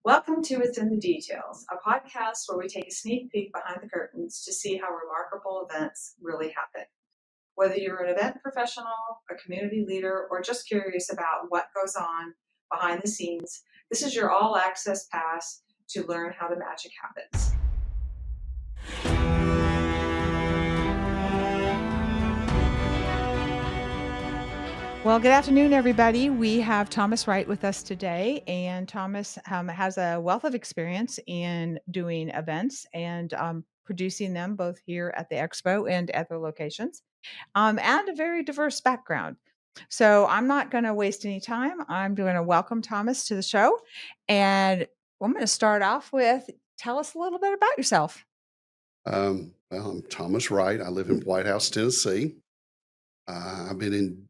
Welcome to It's in the Details, a podcast where we take a sneak peek behind the curtains to see how remarkable events really happen. Whether you're an event professional, a community leader, or just curious about what goes on behind the scenes, this is your all access pass to learn how the magic happens. Well, good afternoon, everybody. We have Thomas Wright with us today, and Thomas has a wealth of experience in doing events and producing them both here at the expo and other locations, and a very diverse background. So I'm not going to waste any time. I'm going to welcome Thomas to the show, and I'm going to start off with tell us a little bit about yourself. I'm Thomas Wright. I live in White House, Tennessee. I've been in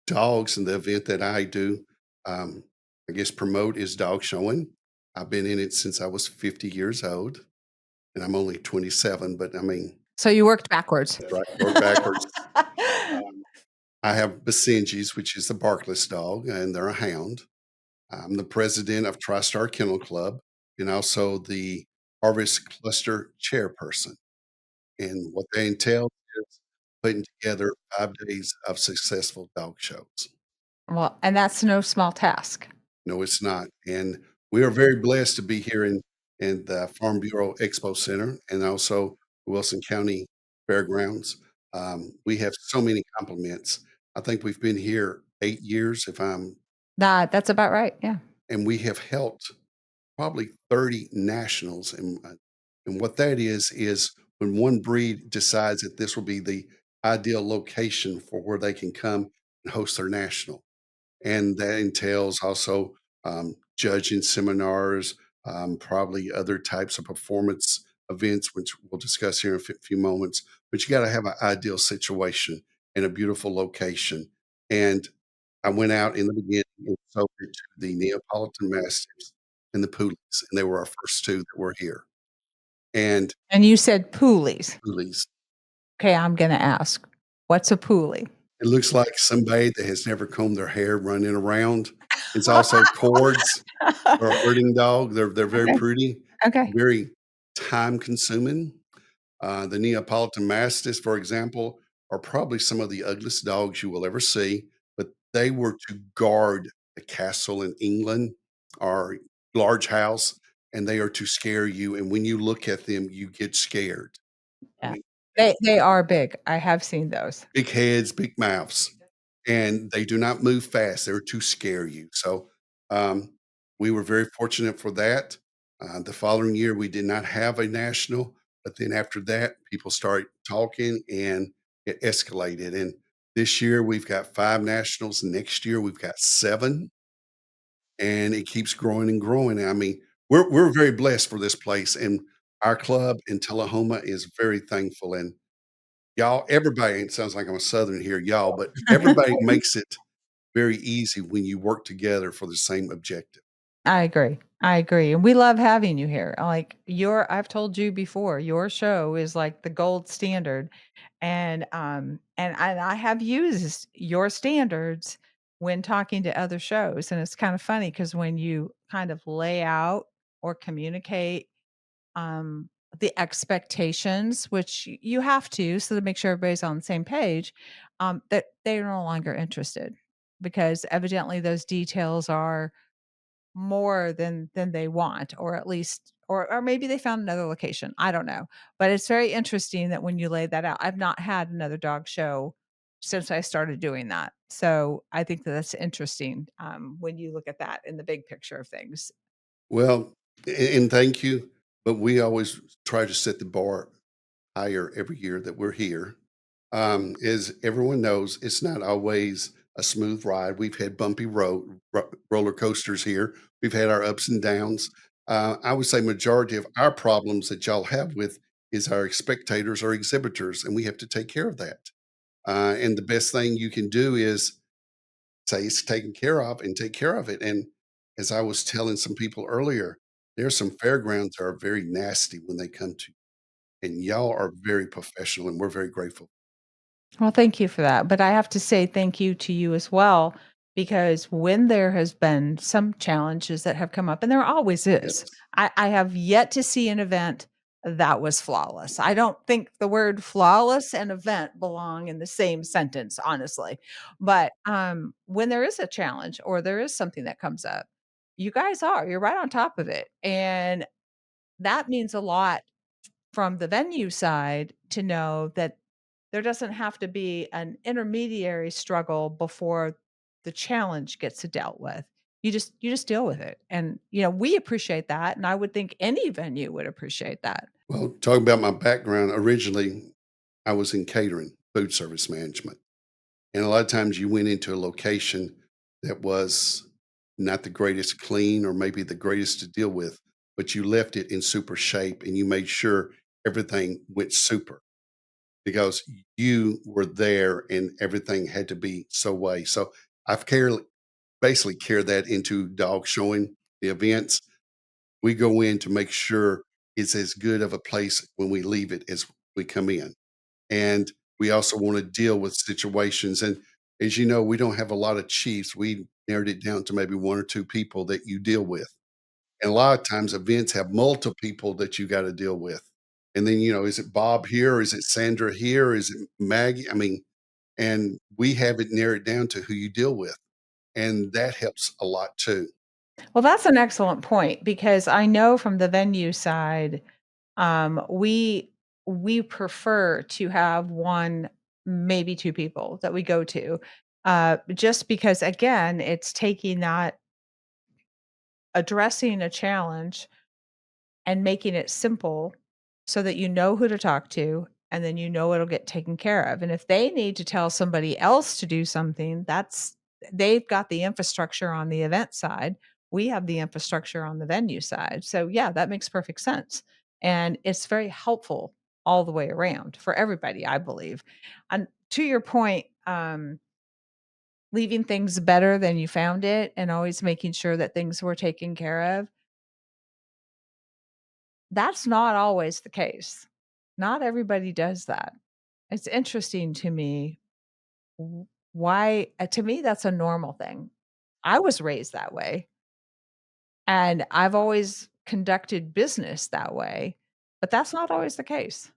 dogs, and the event that I do, um, I guess, promote is dog showing. I've been in it since I was 50 years old, and I'm only 27, but I mean, So you worked backwards. that's right, work backwards. Um, I have Basenji's, which is the Barkless dog, and they're a hound. I'm the president of TriStar Kennel Club and also the Harvest Cluster chairperson. And what they entail is putting together 5 days of successful dog shows. Well, and that's no small task. No, it's not, and we are very blessed to be here in the Farm Bureau Expo Center and also Wilson County Fairgrounds. We have so many compliments. I think we've been here 8 years, if I'm That's about right. Yeah. and we have helped probably 30 nationals, and what that is when one breed decides that this will be the ideal location for where they can come and host their national, and that entails also judging seminars, probably other types of performance events, which we'll discuss here in a few moments. But you got to have an ideal situation and a beautiful location. And I went out in the beginning and sold it to the Neapolitan Mastiffs and the Poolies, and they were our first two that were here. And And you said poolies. Poolies, Okay, I'm gonna ask, what's a poolie? it looks like somebody that has never combed their hair running around. It's also cords. They're a herding dog. They're very Okay, pretty, okay. very time consuming. The Neapolitan Mastiffs, for example, are probably some of the ugliest dogs you will ever see, but they were to guard the castle in England or large house, and they are to scare you. And when you look at them, you get scared. I Yeah. mean, They are big. I have seen those. big heads, big mouths, and they do not move fast. They're to scare you. So um, we were very fortunate for that. The following year, we did not have a national, but then after that, people started talking and it escalated. And this year, we've got 5 nationals. Next year, we've got 7, and it keeps growing and growing. I mean, we're very blessed for this place, and our club in Tullahoma is very thankful. And y'all, everybody, it sounds like I'm a Southern here, y'all, but everybody makes it very easy when you work together for the same objective. I agree. I agree, and we love having you here. Like, I've told you before, your show is like the gold standard, and I have used your standards when talking to other shows, and it's kind of funny because when you kind of lay out or communicate um, the expectations, which you have to, so to make sure everybody's on the same page, that they're no longer interested because evidently those details are more than they want, or at least, or maybe they found another location. I don't know, but it's very interesting that when you lay that out, I've not had another dog show since I started doing that. So I think that that's interesting when you look at that in the big picture of things. Well, and thank you, but we always try to set the bar higher every year that we're here. As everyone knows, it's not always a smooth ride. We've had bumpy roller coasters here. We've had our ups and downs. I would say majority of our problems that y'all have with is our spectators or exhibitors, and we have to take care of that. And the best thing you can do is say it's taken care of and take care of it. And as I was telling some people earlier, there's some fairgrounds that are very nasty when they come to you. And y'all are very professional, and we're very grateful. Well, thank you for that. But I have to say thank you to you as well because when there has been some challenges that have come up, and there always is, Yes. I have yet to see an event that was flawless. I don't think the word flawless and event belong in the same sentence, honestly. But when there is a challenge or there is something that comes up, you're right on top of it. And that means a lot from the venue side to know that there doesn't have to be an intermediary struggle before the challenge gets dealt with. You just deal with it. And we appreciate that, and I would think any venue would appreciate that. Well, talking about my background, originally I was in catering, food service management. And a lot of times you went into a location that was not the greatest clean or maybe the greatest to deal with, but you left it in super shape and you made sure everything went super because you were there and everything had to be so way. So I've basically carried that into dog showing the events. We go in to make sure it's as good of a place when we leave it as we come in. And we also want to deal with situations. And as you know, we don't have a lot of chiefs. We narrowed it down to maybe one or two people that you deal with. And a lot of times events have multiple people that you got to deal with. And then, is it Bob here? Or is it Sandra here? Or is it Maggie? I mean, and we have it narrowed down to who you deal with. And that helps a lot too. Well, that's an excellent point because I know from the venue side, we prefer to have one, maybe two people that we go to, just because again, it's taking that addressing a challenge and making it simple so that you know who to talk to and then it'll get taken care of. And if they need to tell somebody else to do something, they've got the infrastructure on the event side. We have the infrastructure on the venue side. So yeah, that makes perfect sense. And it's very helpful all the way around for everybody, I believe. And to your point, leaving things better than you found it and always making sure that things were taken care of, that's not always the case. Not everybody does that. It's interesting to me why to me that's a normal thing. I was raised that way and I've always conducted business that way, but that's not always the case.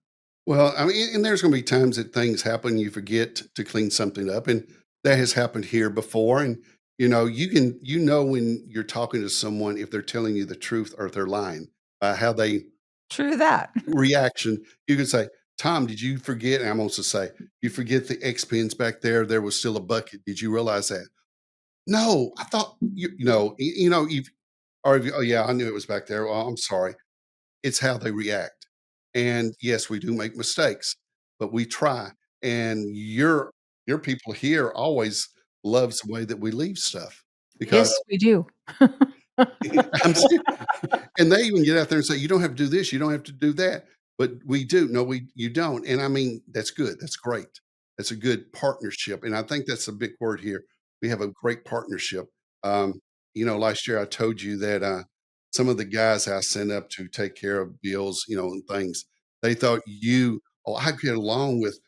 Well, I mean, and there's going to be times that things happen, you forget to clean something up, and that has happened here before. And when you're talking to someone if they're telling you the truth or if they're lying by how they True that. reaction. You can say, "Tom, did you forget?" And I'm also say, "You forget the X pins back there. There was still a bucket. Did you realize that?" No, I thought oh yeah, I knew it was back there. Well, I'm sorry. It's how they react. And yes, we do make mistakes, but we try. And your people here always loves the way that we leave stuff because Yes, we do. I'm serious. And they even get out there and say, "You don't have to do this, you don't have to do that." But we do. No, you don't. And I mean, that's good. That's great. That's a good partnership. And I think that's a big word here. We have a great partnership. Last year I told you that some of the guys I sent up to take care of bills, and things, they thought I get along with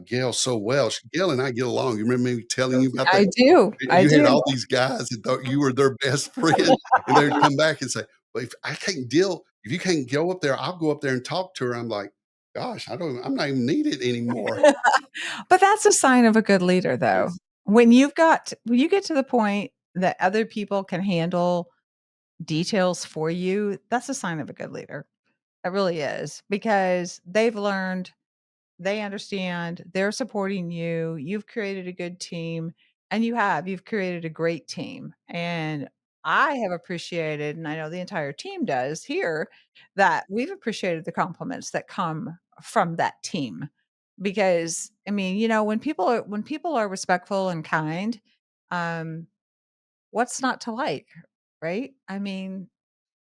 Gail so well. Gail and I get along. You remember me telling you about that? I do. I You had do. all these guys that thought you were their best friend, and they would come back and say, "Well, if you can't go up there, I'll go up there and talk to her." I'm like, "Gosh, I'm not even needed anymore." But that's a sign of a good leader, though. Yes. When you get to the point that other people can handle details for you, that's a sign of a good leader. It really is because they've learned, they understand, they're supporting you. You've created a good team and you've created a great team. And I have appreciated, and I know the entire team does here, that we've appreciated the compliments that come from that team. Because I mean, when people are respectful and kind, um, what's not to like, right? I mean,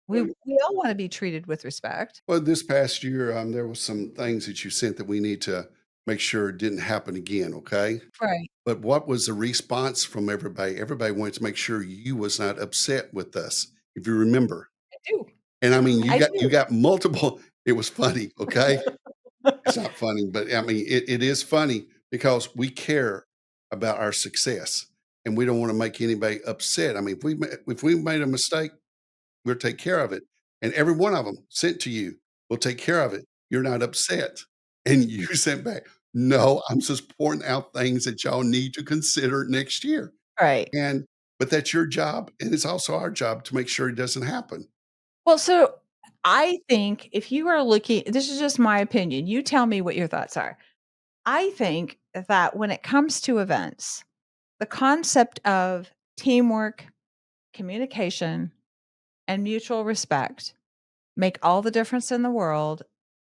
we all want to be treated with respect. Well, this past year, there was some things that you sent that we need to make sure didn't happen again, okay? Right. But what was the response from everybody? Everybody wanted to make sure you was not upset with us, if you remember. I do. And I mean, you I got you do. got multiple. It was funny, okay? It's not funny, but I mean, it is funny because we care about our success. and we don't want to make anybody upset. I mean, if we made a mistake, we'll take care of it. And every one of them sent to you, we'll take care of it. You're not upset. And you sent back, no, I'm just pointing out things that y'all need to consider next year. Right. And but that's your job, and it's also our job to make sure it doesn't happen. Well, so I think if you are looking, this is just my opinion. You tell me what your thoughts are. I think that when it comes to events, the concept of teamwork, communication, and mutual respect make all the difference in the world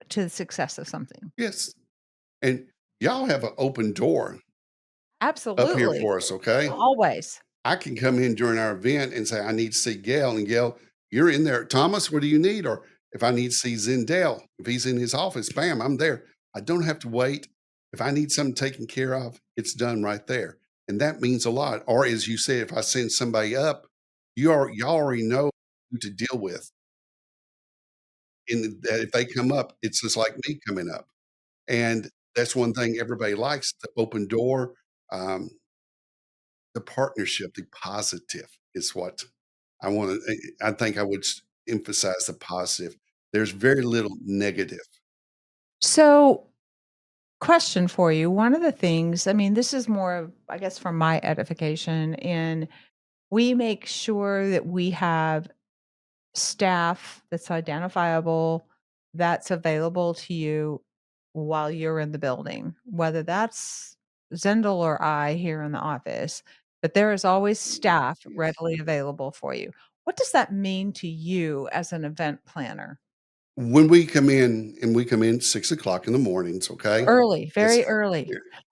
to the success of something. Yes. And y'all have an open door up here Absolutely. for us, okay? Always. I can come in during our event and say, I need to see Gail. And Gail, you're in there. Thomas, what do you need? Or if I need to see Zendel, if he's in his office, bam, I'm there. I don't have to wait. If I need something taken care of, it's done right there. And that means a lot. Or as you said, if I send somebody up, y'all already know who to deal with. And that if they come up, it's just like me coming up. And that's one thing everybody likes, the open door. Um, the partnership, the positive is what I wanna I think I would emphasize the positive. There's very little negative. So, question for you. One of the things, I mean, this is more of, I guess, for my edification, and we make sure that we have staff that's identifiable, that's available to you while you're in the building, whether that's Zendel or I here in the office, but there is always staff Yes. readily available for you. What does that mean to you as an event planner? When we come in and we come in 6 o'clock in the mornings, okay? Early, It's very early,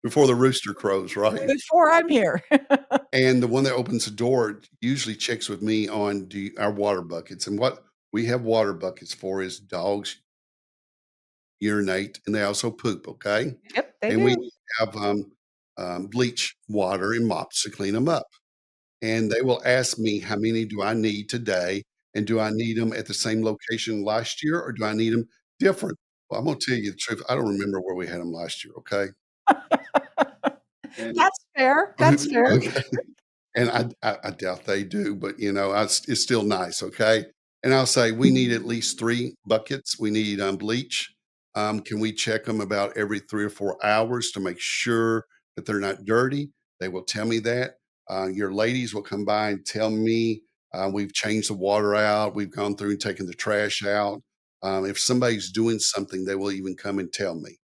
before the rooster crows, right? before I'm here. And the one that opens the door usually checks with me on our water buckets. And what we have water buckets for is dogs urinate and they also poop, okay? Yep, they And we do. have bleach water and mops to clean them up. And they will ask me, how many do I need today? And do I need them at the same location last year or do I need them different? Well, I'm going to tell you the truth. I don't remember where we had them last year. Okay. And That's fair, that's fair. okay. And I doubt they do, but it's still nice. Okay. And I'll say we need at least 3 buckets. We need bleach. Can we check them about every 3 or 4 hours to make sure that they're not dirty? They will tell me that. Your ladies will come by and tell me we've changed the water out. We've gone through and taken the trash out. If somebody's doing something, they will even come and tell me.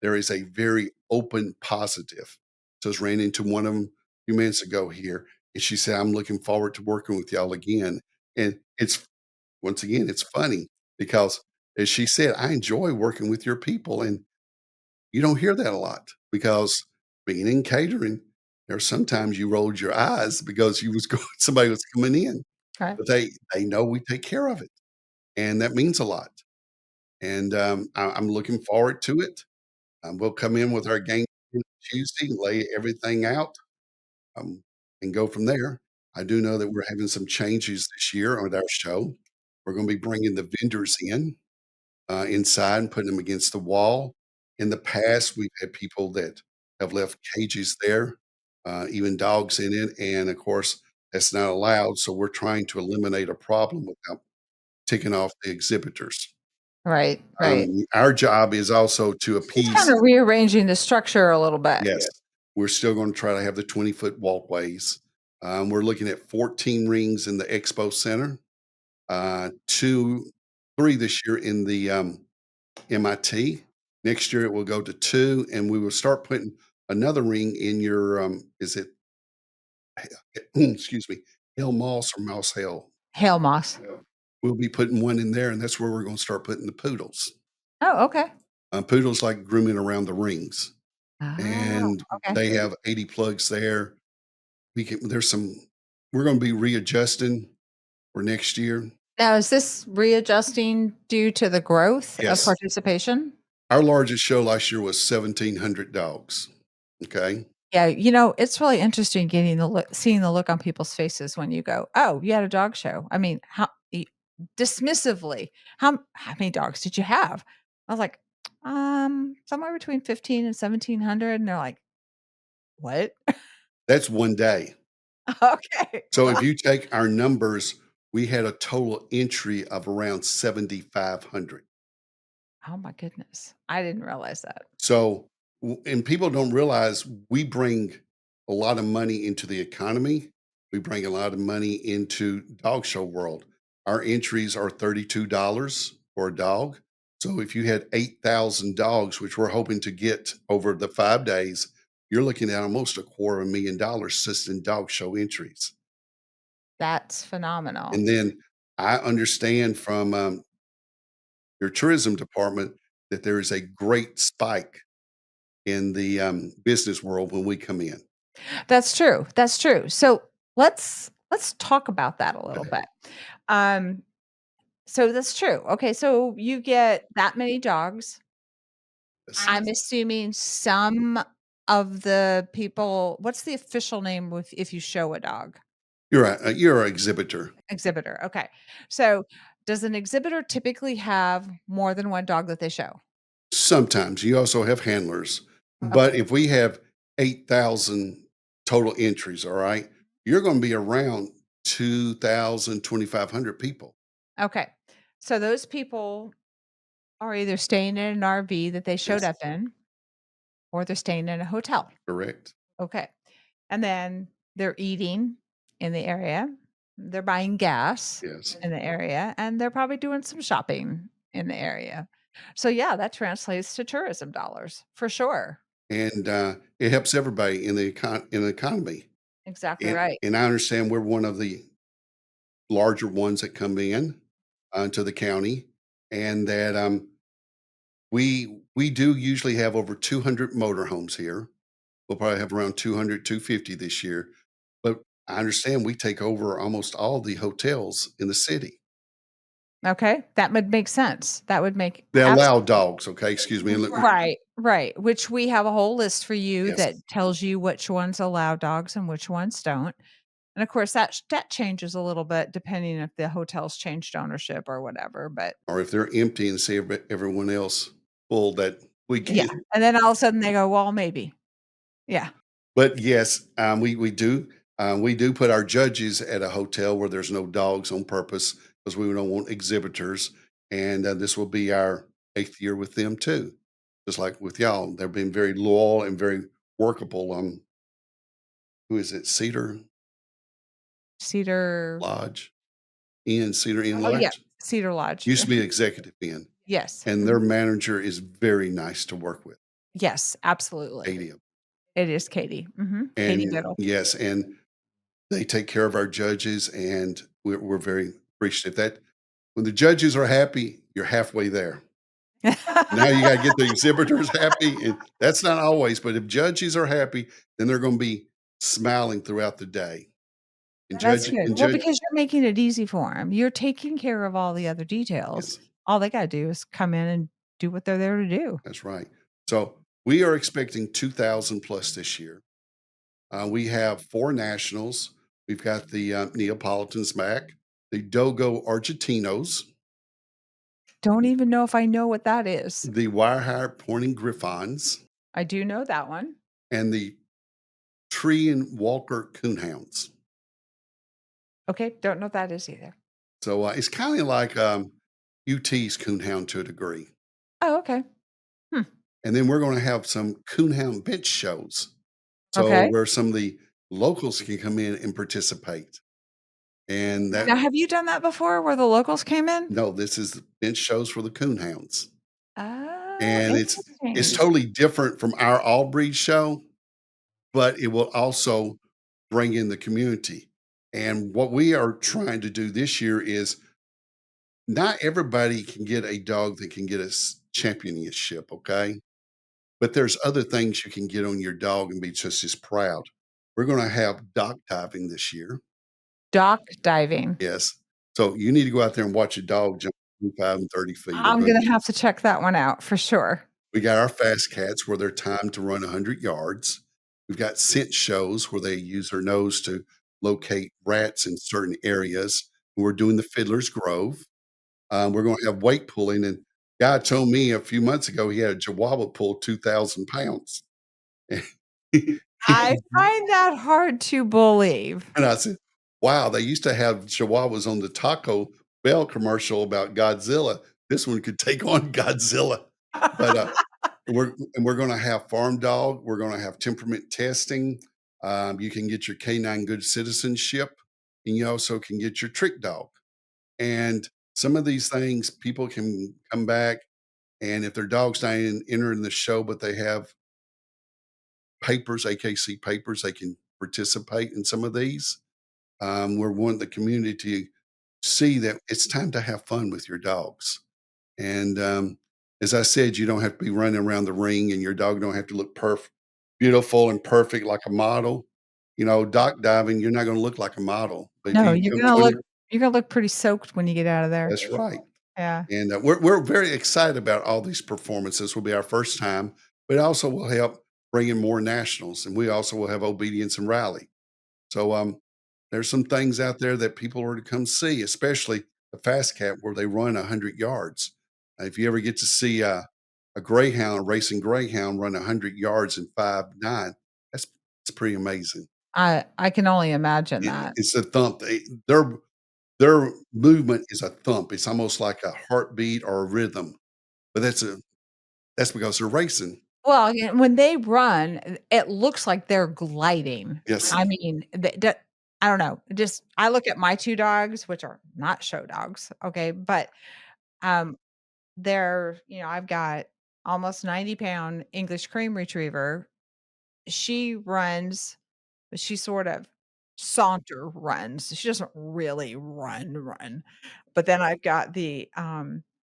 There is a very open positive. Just ran into one of them a few minutes ago here, and she said, "I'm looking forward to working with y'all again." And it's once again, it's funny because as she said, I enjoy working with your people. And you don't hear that a lot because being in catering, there's sometimes you rolled your eyes because you was going, somebody was coming in, Right. but they know we take care of it. And that means a lot. And I'm looking forward to it. We'll come in with our game Tuesday, lay everything out, um, and go from there. I do know that we're having some changes this year on our show. We're going to be bringing the vendors in inside and putting them against the wall. In the past, we've had people that have left cages there, even dogs in it, and of course, that's not allowed. So we're trying to eliminate a problem without ticking off the exhibitors. Right, right. Our job is also to Just appease. kinda rearranging the structure a little bit. Yes, we're still going to try to have the 20-foot walkways. We're looking at 14 rings in the expo center, 3 this year in the MIT. Next year it will go to 2, and we will start putting another ring in your, is it, excuse me, Hell Moss or Mouse Hell? Hail moss. Yeah. We'll be putting one in there, and that's where we're going to start putting the poodles. Oh, okay. Poodles like grooming around the rings, Oh, and okay. they have 80 plugs there. We're going to be readjusting for next year. Now is this readjusting due to the growth of Yes. participation? Our largest show last year was 1,700 dogs. Okay. Yeah, it's really interesting getting the look seeing the look on people's faces when you go, "Oh, you had a dog show." I mean, dismissively, how many dogs did you have? I was like, somewhere between 15 and 1,700, and they're like, "What?" That's one day. Okay. So if Well, you take our numbers, we had a total entry of around 7,500. oh my goodness. I didn't realize that. So, and people don't realize we bring a lot of money into the economy. We bring a lot of money into dog show world. Our entries are $32 for a dog. So if you had 8,000 dogs, which we're hoping to get over the 5 days, you're looking at almost $250,000 just in dog show entries. That's phenomenal. And then I understand from your tourism department that there is a great spike in the business world when we come in. That's true. That's true. So let's talk about that a little Okay. bit. Um, so that's true. Okay, so you get that many dogs. Yes. I'm assuming some of the people, what's the official name with if you show a dog? You're an exhibitor. Exhibitor. Okay. So does an exhibitor typically have more than one dog that they show? Sometimes you also have handlers, but Okay. if we have 8,000 total entries, all right, you're going to be around 2,000, 2,500 people. Okay. So those people are either staying in an RV that they showed Yes, up in or they're staying in a hotel. correct. Okay. And then they're eating in the area. They're buying gas Yes. in the area and they're probably doing some shopping in the area. So yeah, that translates to tourism dollars for sure. And it helps everybody in the economy. Exactly And right. and I understand we're one of the larger ones that come in to the county, and that we do usually have over 200 motorhomes here. We'll probably have around 200, 250 this year. But I understand we take over almost all the hotels in the city. Okay. That would make sense. That would make They allow absolutely dogs, okay? Excuse me. right, right. Which we have a whole list for you Yes. that tells you which ones allow dogs and which ones don't. And of course, that changes a little bit depending if the hotel's changed ownership or whatever. But Or if they're empty and see everyone else full that yeah, weekend. and then all of a sudden they go, well, maybe. Yeah, But yes, we do put our judges at a hotel where there's no dogs on purpose because we don't want exhibitors. And this will be our 8th year with them too. Just like with y'all, they've been very loyal and very workable. Who is it? Cedar. Cedar Inn Oh yeah, Lodge. Cedar Lodge. Used to be Executive Inn, Yes, and their manager is very nice to work with, yes, absolutely. Katie. It is Katie. Katie And Biddle. yes, and they take care of our judges, and we're very appreciative. That when the judges are happy, you're halfway there. Now you got to get the exhibitors happy, and that's not always. But if judges are happy, then they're going to be smiling throughout the day. And That's judge good. and Well, judge, because you're making it easy for them. You're taking care of all the other details. yes, All they gotta do is come in and do what they're there to do. that's right. So we are expecting 2,000 plus this year. We have 4 nationals. We've got the Neapolitans back, the Dogo Argentinos, Don't even know if I know what that is. the Wire Pointing Griffons, I do know that one. and the Tree and Walker Coonhounds. Okay, don't know what that is either. So it's kind of like UT's Coonhound to a degree. Oh, okay. Hmm. And then we're going to have some Coonhound bench shows. So Okay. where some of the locals can come in and participate. And that Now have you done that before where the locals came in? no, this is the bench shows for the Coonhounds. Oh, And it's interesting. totally different from our all breed show, but it will also bring in the community. And what we are trying to do this year is not everybody can get a dog that can get a championship, okay? But there's other things you can get on your dog and be just as proud. We're going to have dock diving this year. Dock diving. Yes. So you need to go out there and watch a dog jump 25 and 30 feet. I'm gonna have to check that one out for sure. We got our fast cats where they're timed to run 100 yards. We've got scent shows where they use their nose to locate rats in certain areas. We're doing the Fiddler's Grove. We're going to have weight pulling. And guy told me a few months ago he had a Chihuahua pull 2,000 pounds. I find that hard to believe. And I said, wow, they used to have Chihuahuas on the Taco Bell commercial about Godzilla. This one could take on Godzilla. But we're going to have farm dog. We're going to have temperament testing. You can get your canine good citizenship, and you also can get your trick dog. And some of these things, people can come back, and if their dog's not entering the show, but they have papers, AKC papers, they can participate in some of these. We want the community to see that it's time to have fun with your dogs. And as I said, you don't have to be running around the ring, and your dog don't have to look perfect, beautiful, and perfect like a model. You know, dock diving, you're not going to look like a model, but if No, you come join, you're gonna look pretty soaked when you get out of there. that's right. Yeah. And we're very excited about all these performances. Will be our first time, but it also will help bring in more nationals, and we also will have obedience and rally. So there's some things out there that people are to come see, especially the fast cat where they run 100 yards. If you ever get to see a greyhound, a racing greyhound, run 100 yards in 5.9, that's pretty amazing. I can only imagine that. It's a thump. Their movement is a thump. It's almost like a heartbeat or a rhythm, but that's because they're racing. Well, yeah, when they run, it looks like they're gliding. Yes. I mean, the I don't know, just I look at my 2 dogs, which are not show dogs, okay, but, um, I've got almost 90-pound English cream retriever. She runs, but she sort of saunter runs. She doesn't really run. But then I've got the,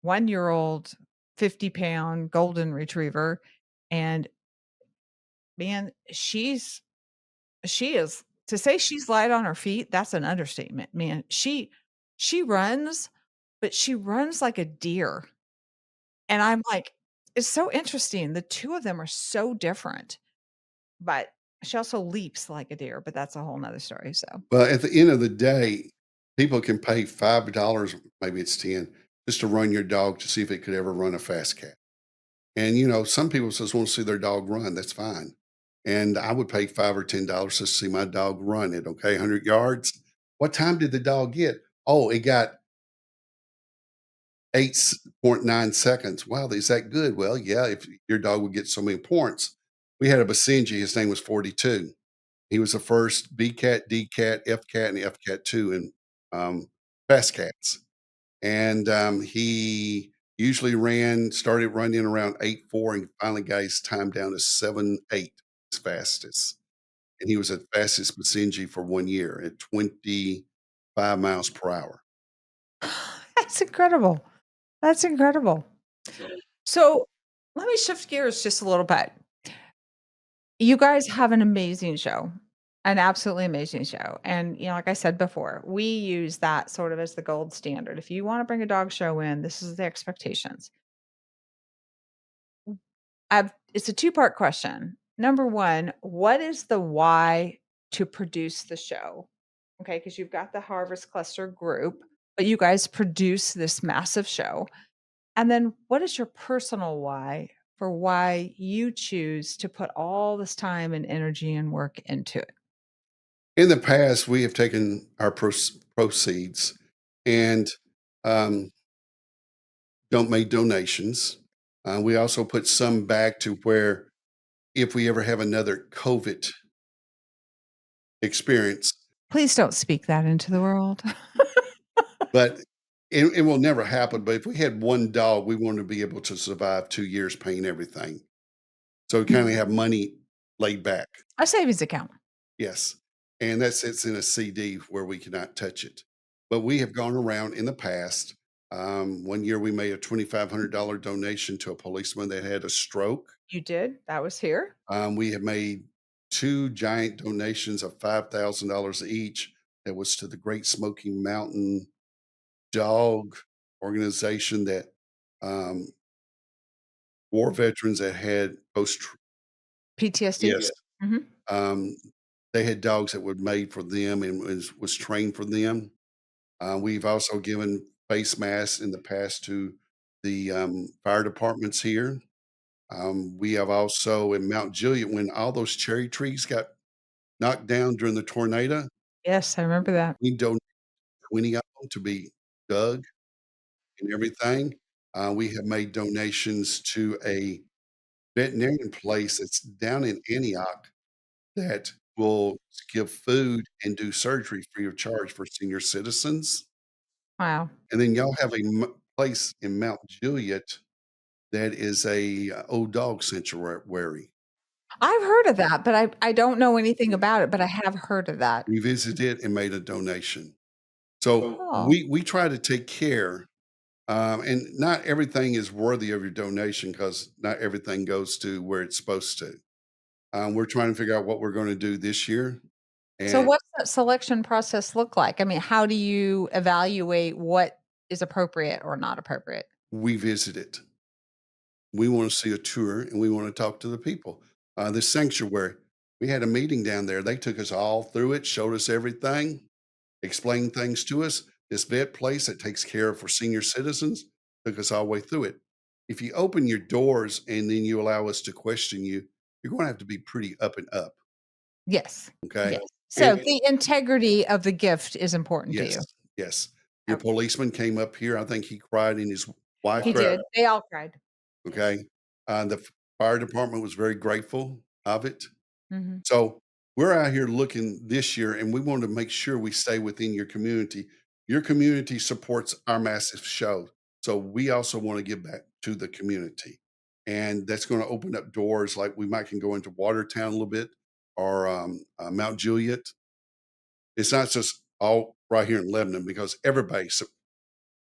one-year-old 50-pound golden retriever, and man, she is to say she's light on her feet, that's an understatement, man. She runs, but she runs like a deer, and I'm like, it's so interesting. The 2 of them are so different, but she also leaps like a deer, but that's a whole whole 'nother story, so But at the end of the day, people can pay $5, maybe it's 10, just to run your dog to see if it could ever run a fast cat. And some people just want to see their dog run. That's fine. And I would pay $5 or $10 to see my dog run it. Okay, 100 yards. What time did the dog get? Oh, it got 8.9 seconds. Wow, is that good? Well, yeah, if your dog would get so many points. We had a Basenji, his name was 42. He was the first B cat, D cat, F cat, and F cat 2 in fast cats. And he usually started running around 8.4 and finally got his time down to 7.8 as fastest. And he was the fastest Basenji for 1 year at 25 miles per hour. that's incredible. That's incredible. So, let me shift gears just a little bit. You guys have an amazing show, an absolutely amazing show, and, like I said before, we use that sort of as the gold standard. If you wanna bring a dog show in, this is the expectations. It's a two-part question. Number 1, what is the why to produce the show? Okay, because 'cause you've got the Harvest Cluster group, but you guys produce this massive show. And then what is your personal why for why you choose to put all this time and energy and work into it? In the past, we have taken our proceeds and um, don't make donations. We also put some back to where if we ever have another COVID experience, Please don't speak that into the world. but it will never happen. But if we had one dog, we want to be able to survive 2 years paying everything. So we kind of have money laid back. A savings account. Yes. And that sits in a CD where we cannot touch it. But we have gone around in the past. One year we made a $2,500 donation to a policeman that had a stroke. You did? That was here? We have made two giant donations of $5,000 each. That was to the Great Smoky Mountain Dog organization that um, war veterans that had post. PTSD? Yes. Mhm. Um, they had dogs that were made for them and was trained for them. We've also given face masks in the past to the fire departments here. We have also in Mount Juliet, when all those cherry trees got knocked down during the tornado. Yes, I remember that. We donated 20 of them to be dug and everything. We have made donations to a veterinarian place that's down in Antioch that will give food and do surgery free of charge for senior citizens. Wow. And then y'all have a place in Mount Juliet that is a old dog sanctuary. I've heard of that, but I don't know anything about it, but I have heard of that. We visited and made a donation. So Oh. we try to take care, and not everything is worthy of your donation because not everything goes to where it's supposed to. We're trying to figure out what we're going to do this year, So and what's that selection process look like? I mean, how do you evaluate what is appropriate or not appropriate? we visited. We want to see a tour, and we want to talk to the people. The sanctuary, we had a meeting down there. They took us all through it, showed us everything, explained things to us. This vet place that takes care of for senior citizens took us all the way through it. If you open your doors and then you allow us to question you, you're going to have to be pretty up and up. Yes. Okay. Yes. So And the integrity of the gift is important to yes, you. yes. Your Okay. policeman came up here. I think he cried and his wife He cried. did. They all cried. Yes. Okay. The fire department was very grateful of it. Mhm. So we're out here looking this year, and we want to make sure we stay within your community. Your community supports our massive show. So we also want to give back to the community. And that's going to open up doors like we might can go into Watertown a little bit or Mount Juliet. It's not just all right here in Lebanon because everybody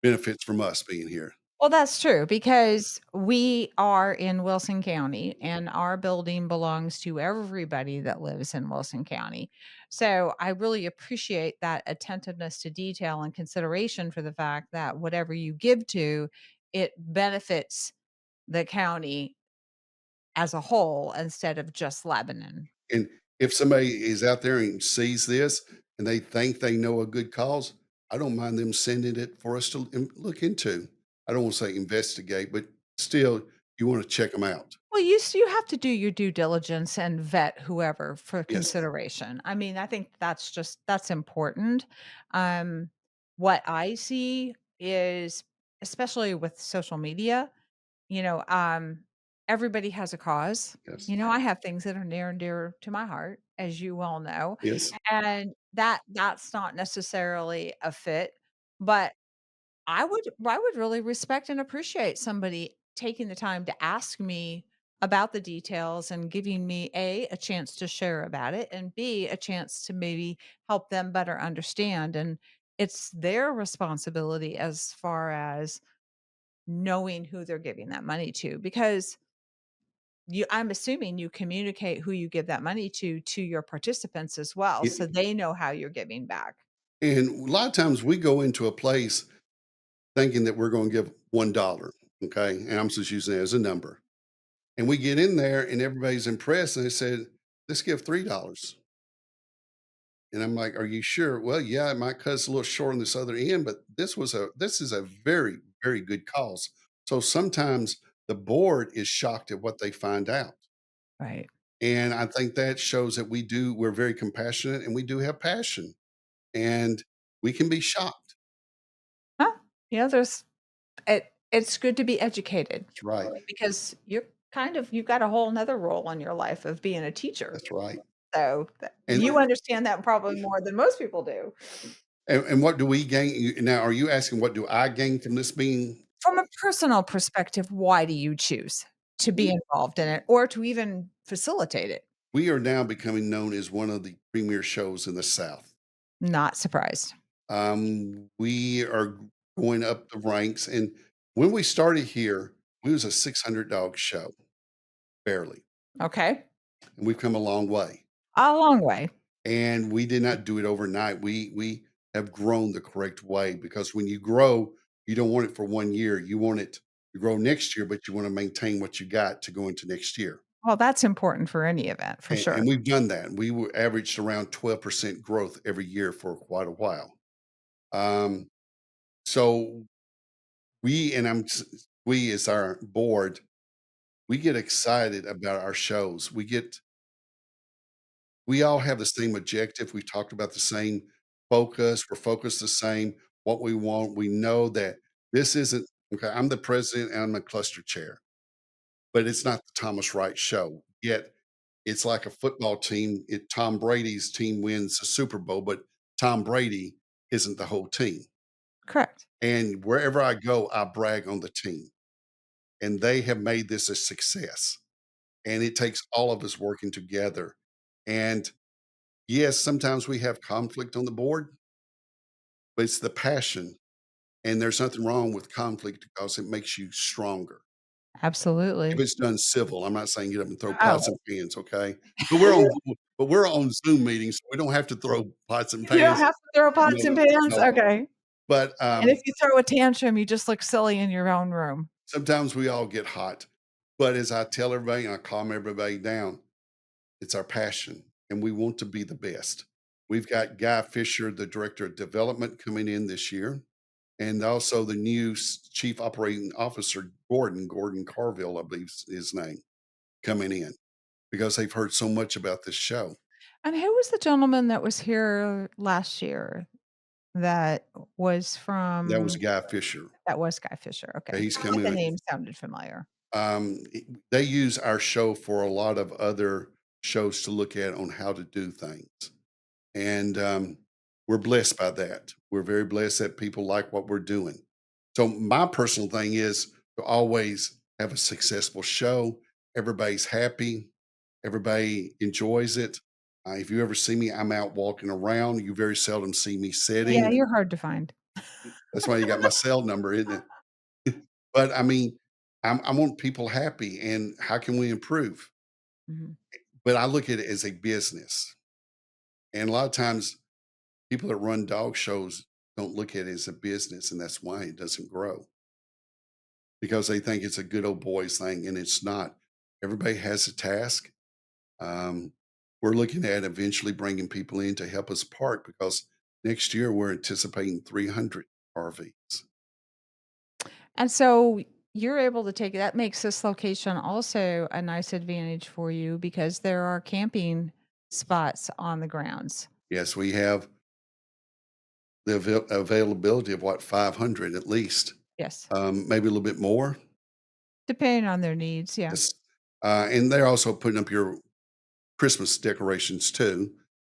benefits from us being here. Well, that's true because we are in Wilson County and our building belongs to everybody that lives in Wilson County. So I really appreciate that attentiveness to detail and consideration for the fact that whatever you give to, it benefits the county as a whole instead of just Lebanon. And if somebody is out there and sees this and they think they know a good cause, I don't mind them sending it for us to look into. I don't want to say investigate, but still, you want to check them out. Well, you have to do your due diligence and vet whoever for Yes, consideration. I mean, I think that's important. Um, what I see is, especially with social media, you know, everybody has a cause. yes, You know, I have things that are near and dear to my heart, as you well know, yes. and that's not necessarily a fit, but I would really respect and appreciate somebody taking the time to ask me about the details and giving me a chance to share about it and b a chance to maybe help them better understand and it's their responsibility as far as knowing who they're giving that money to because I'm assuming you communicate who you give that money to your participants as well so they know how you're giving back. And a lot of times we go into a place thinking that we're going to give $1. Okay. And I'm just using it as a number. And we get in there and everybody's impressed and they said, let's give $3. And I'm like, "Are you sure?" "Well, yeah, it might cut us a little short on this other end, but this is a very, very good cause." So sometimes the board is shocked at what they find out. Right. And I think that shows that we're very compassionate and we do have passion. And we can be shocked. Huh? There's it's good to be educated That's right. because you've got a whole whole 'nother role in your life of being a teacher. That's right. So, And you understand that probably more than most people do. and what do we gain now? Are you asking what do I gain from this being? From a personal perspective, why do you choose to be involved in it or to even facilitate it? We are now becoming known as one of the premier shows in the South. Not surprised. We are going up the ranks, and when we started here, we was a 600 dog show, barely, Okay. and we've come a long way. A long way. And we did not do it overnight. We have grown the correct way because when you grow, you don't want it for 1 year. You want it to grow next year, but you want to maintain what you got to go into next year. Well, that's important for any event, for sure. And we've done that. We were averaged around 12% growth every year for quite a while. Um, so we and we as our board, we get excited about our shows. We get We all have the same objective. We talked about the same focus. We're focused the same, what we want. We know that this isn't okay. I'm the president and I'm the cluster chair, but it's not the Thomas Wright show. Yet it's like a football team. Tom Brady's team wins the Super Bowl, but Tom Brady isn't the whole team. Correct. And wherever I go, I brag on the team. And they have made this a success. And it takes all of us working together. And yes, sometimes we have conflict on the board, but it's the passion. And there's nothing wrong with conflict because it makes you stronger. If Absolutely. it's done civil, I'm not saying get up and throw pots Oh, and pans, okay? But we're on Zoom meetings, so we don't have to throw pots and you don't pans. have to throw No, pots and no, pans? no. Okay. But And if you throw a tantrum, you just look silly in your own room. sometimes we all get hot. But as I tell everybody and I calm everybody down, it's our passion and we want to be the best. We've got Guy Fisher, the director of development, coming in this year, and also the new chief operating officer, Gordon Carville, I believe is his name, coming in because they've heard so much about this show. And who was the gentleman that was here last year that was That was from Guy Fisher. that was Guy Fisher, okay. He's Thought the coming. name sounded familiar. They use our show for a lot of other shows to look at on how to do things. And we're blessed by that. We're very blessed that people like what we're doing. So my personal thing is to always have a successful show. Everybody's happy. Everybody enjoys it. If you ever see me, I'm out walking around. You very seldom see me Yeah, sitting. you're hard to find. That's why you got my cell number, isn't it? But I mean, I want people happy, and how can we improve? Mhm. But I look at it as a business, and a lot of times people that run dog shows don't look at it as a business, and that's why it doesn't grow because they think it's a good old boys thing, and it's not. Everybody has a task. Um, we're looking at eventually bringing people in to help us park because next year we're anticipating 300 RVs. And so you're able to take that makes this location also a nice advantage for you because there are camping spots on the grounds. Yes, we have the availability of what 500 at least, Yes. maybe a little bit more. Depending on their needs, yeah. Yes, and they're also putting up your Christmas decorations too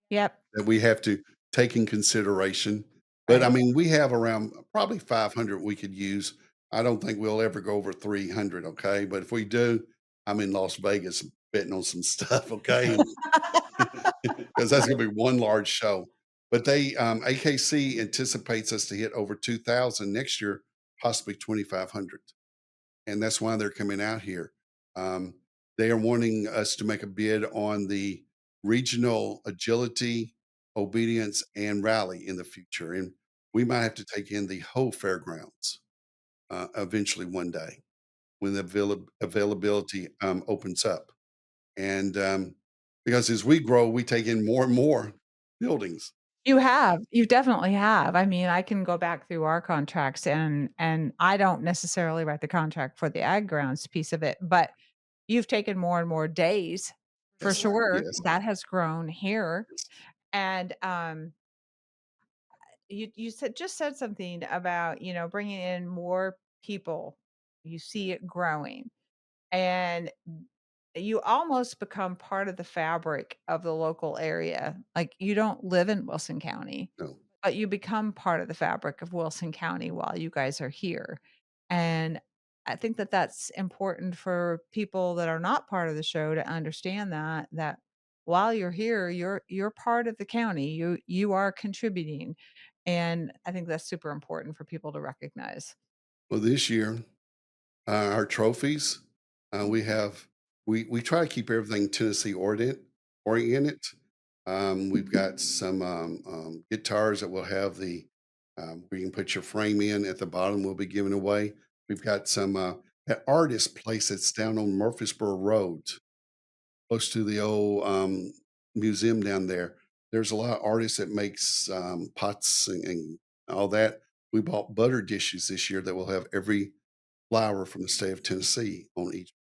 Yep, that we have to take in consideration. But I right. mean, we have around probably 500 we could use. I don't think we'll ever go over 300. Okay, but if we do, I'm in Las Vegas betting on some stuff. Okay, because that's going to be one large show. But AKC anticipates us to hit over 2,000 next year, possibly 2,500, and that's why they're coming out here. Um, they are wanting us to make a bid on the regional agility, obedience, and rally in the future, and we might have to take in the whole fairgrounds eventually one day when the availability opens up. And because as we grow, we take in more and more buildings. You have, you definitely have. I mean, I can go back through our contracts and I don't necessarily write the contract for the ag grounds piece of it, but you've taken more and more days for Yes, sure. yes, That has grown here. yes, And you said something about, bringing in more people. You see it growing. And you almost become part of the fabric of the local area. Like, you don't live in Wilson County, no. but you become part of the fabric of Wilson County while you guys are here. And I think that that's important for people that are not part of the show to understand that while you're here, you're part of the county. You are contributing. And I think that's super important for people to recognize. Well, this year, our trophies, we have we try to keep everything Tennessee oriented. We've got some guitars that will have the where you can put your frame in at the bottom. We'll be giving away. We've got some that artist place that's down on Murfreesboro Road, close to the old museum down there. There's a lot of artists that makes pots and all that. We bought butter dishes this year that will have every flower from the state of Tennessee on each,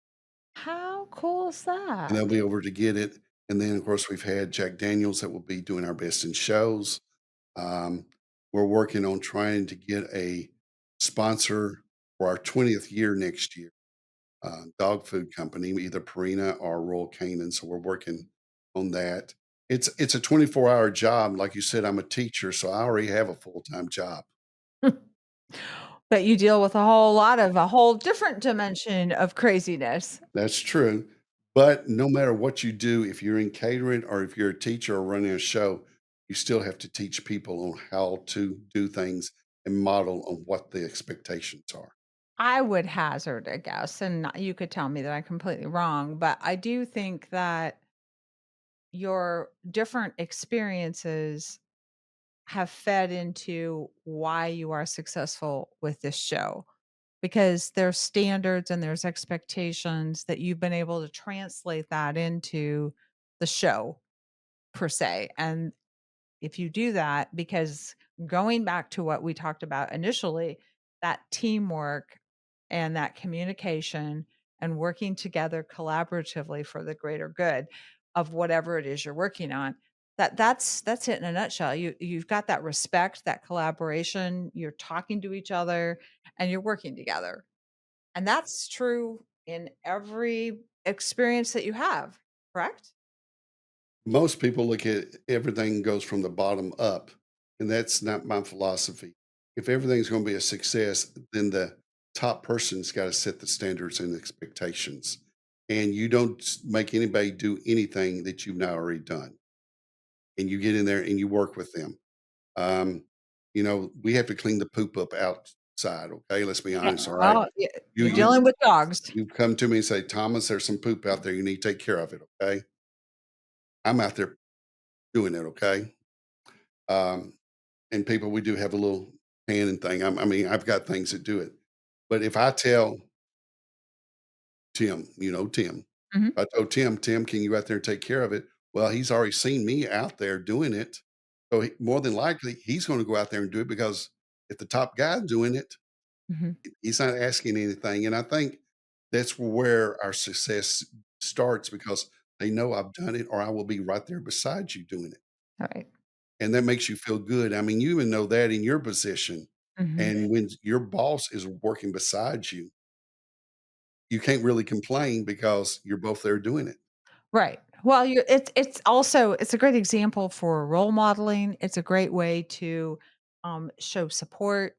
How cool is and they'll that? be over to get it. And then, of course, we've had Jack Daniels that will be doing our best in shows. Um, we're working on trying to get a sponsor for our 20th year next year, dog food company, either Purina or Royal Canin. So we're working on that. It's a 24-hour job. Like you said, I'm a teacher, so I already have a full-time job. But you deal with a whole lot of a whole different dimension of craziness. That's true. But no matter what you do, if you're in catering or if you're a teacher or running a show, you still have to teach people on how to do things and model on what the expectations are. I would hazard a guess, and you could tell me that I'm completely wrong, but I do think that your different experiences have fed into why you are successful with this show because there's standards and there's expectations that you've been able to translate that into the show per se. And if you do that, because going back to what we talked about initially, that teamwork and that communication and working together collaboratively for the greater good of whatever it is you're working on, that's it in a nutshell. You've got that respect, that collaboration, you're talking to each other and you're working together. And that's true in every experience that you have, correct? Most people look at everything goes from the bottom up, and that's not my philosophy. If everything's going to be a success, then the top person's got to set the standards and expectations. And you don't make anybody do anything that you've not already done. And you get in there and you work with them. Um, we have to clean the poop up outside. Okay, let's be Yeah. honest. All right, Well, you you're you dealing with dogs. you come to me and say, Thomas, there's some poop out there. You need to take care of it. Okay, I'm out there doing it. Okay, um, and people, we do have a little pan and thing. I mean, I've got things that do it. But if I tell Tim, Tim, Mhm, I told Tim, can you out there and take care of it? Well, he's already seen me out there doing it. So more than likely, he's going to go out there and do it because if the top guy's doing it, mhm. he's not asking anything. And I think that's where our success starts because they know I've done it or I will be right there beside you doing it. All right. And that makes you feel good. I mean, you even know that in your position. Mhm. And when your boss is working beside you, you can't really complain because you're both there doing it. Right. Well, you it's also it's a great example for role modeling. It's a great way to show support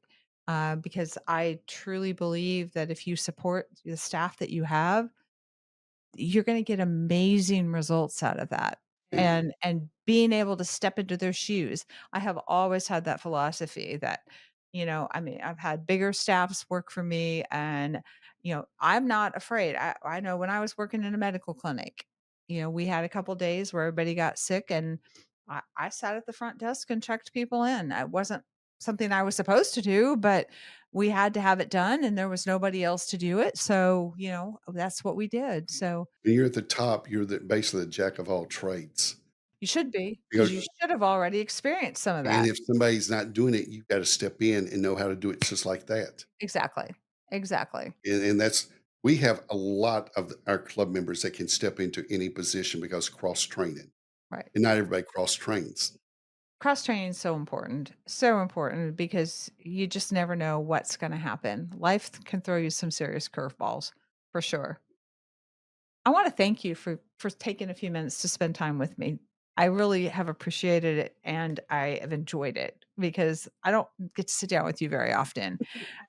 because I truly believe that if you support the staff that you have, you're gonna get amazing results out of that, Yeah. and being able to step into their shoes. I have always had that philosophy that, I mean, I've had bigger staffs work for me and, I'm not afraid. I know when I was working in a medical clinic, we had a couple days where everybody got sick and I sat at the front desk and checked people in. It wasn't something I was supposed to do, but we had to have it done and there was nobody else to do it. So, that's what we did. So When you're at the top, you're basically the jack of all trades. you should be because Because you should have already experienced some of and that. if somebody's not doing it, you've got to step in and know how to do it just like that. Exactly. Exactly. And that's we have a lot of our club members that can step into any position because cross training. Right. And not everybody cross trains. Cross training is so important because you just never know what's going to happen. Life can throw you some serious curveballs for sure. I want to thank you for taking a few minutes to spend time with me. I really have appreciated it and I have enjoyed it because I don't get to sit down with you very often.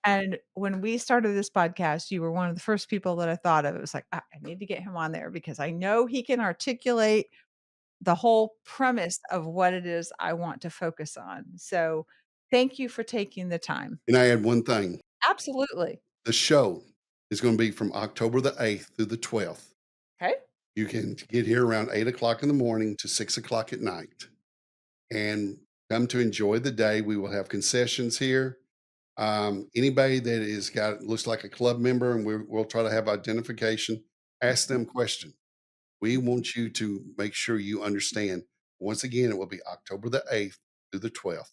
And when we started this podcast, you were one of the first people that I thought of. It was like, I need to get him on there because I know he can articulate the whole premise of what it is I want to focus on. So thank you for taking the time. And I add one thing. Absolutely. The show is going to be from October the 8th through the 12th. Okay. You can get here around 8 o'clock in the morning to 6 o'clock at night and come to enjoy the day. We will have concessions here. Anybody that is got looks like a club member, and we'll try to have identification. Ask them questions. We want you to make sure you understand. Once again, it will be October the 8th through the 12th.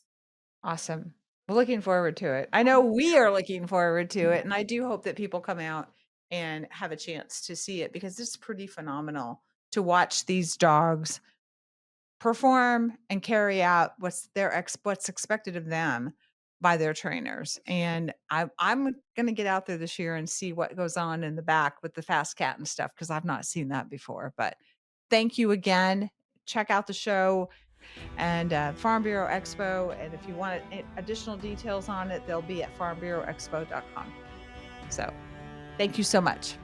Awesome. We're looking forward to it. I know we are looking forward to it. And I do hope that people come out and have a chance to see it because it's pretty phenomenal. to watch these dogs perform and carry out what's expected of them by their trainers. And I'm going to get out there this year and see what goes on in the back with the fast cat and stuff, because I've not seen that before. But thank you again. Check out the show and Farm Bureau Expo. And if you want additional details on it, they'll be at farmbureauexpo.com. So thank you so much.